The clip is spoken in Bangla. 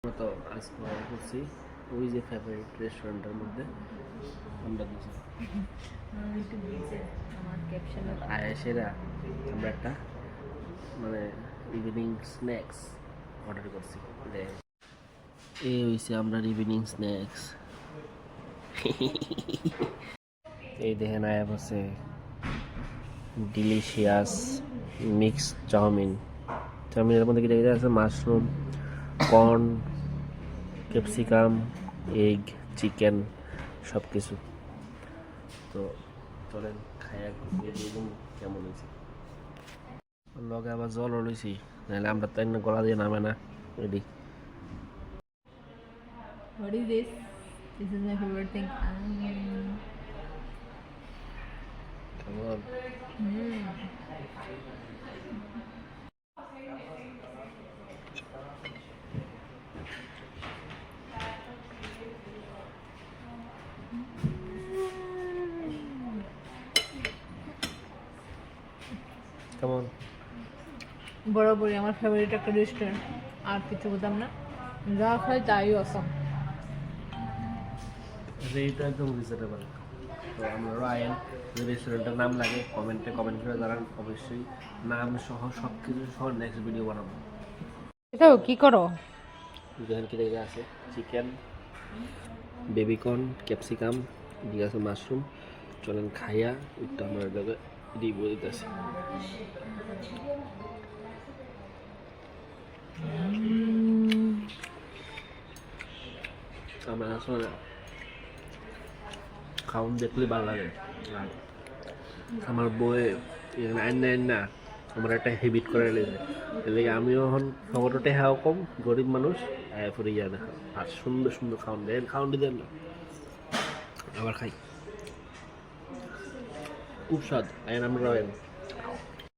তো আজকে অর্ডার করছি ওই যে ফেভারিট রেস্টুরেন্টের মধ্যে আমরা দুজন আয়াসেরা আমরা একটা মানে ইভিনিং স্ন্যাক্স অর্ডার করছি। এই হয়েছে আমরা ইভিনিং স্ন্যাক্স। এই দেখেন আয়া আছে ডিলিশিয়াস মিক্স চাউমিন। চাউমিনের মধ্যে কি দেখা আছে mushroom, corn, capsicum, egg, chicken সব কিছু। তো চলেন খাইয়া দেখুন কেমন হয়েছে। লগে আবার জলও লইছি, নাহলে আমরা তাই গলা দিয়ে নামে না। Ready. What is this? This is my favorite thing. কেমন? কেমন? বরাবরই আমার ফেভারিট একটা রেস্টুরেন্ট, আর কিছু বলতাম না, যা খাই তাই অসম। রেটটা একদম রিজনেবল। তো আমরা রায়ান যে রেস্টুরেন্টের নাম লাগে কমেন্ট করে জানান, অবশ্যই নাম সহ সব কিছু সহ নেক্সট ভিডিও বানাবো। এটাও কি করো? যেখানে কি জায়গা আছে চিকেন, বেবিকর্ন, ক্যাপসিকাম, দিয়ে আছে মাশরুম। চলেন খাইয়া একটু আমরা জায়গায় দিব দিতেছি। আমার আসলে খাওয়ান দেখলে ভালো লাগে। আর আমার বউয়ে আইন না আমার একটা হেবিট করে লেগে এলে আমিও এখন খবরটা টেহাও কম, গরিব মানুষ পরে ইয়া দেখা আর সুন্দর সুন্দর খাওয়ান দেন না আবার খাই। খুব স্বাদ আইন আমরা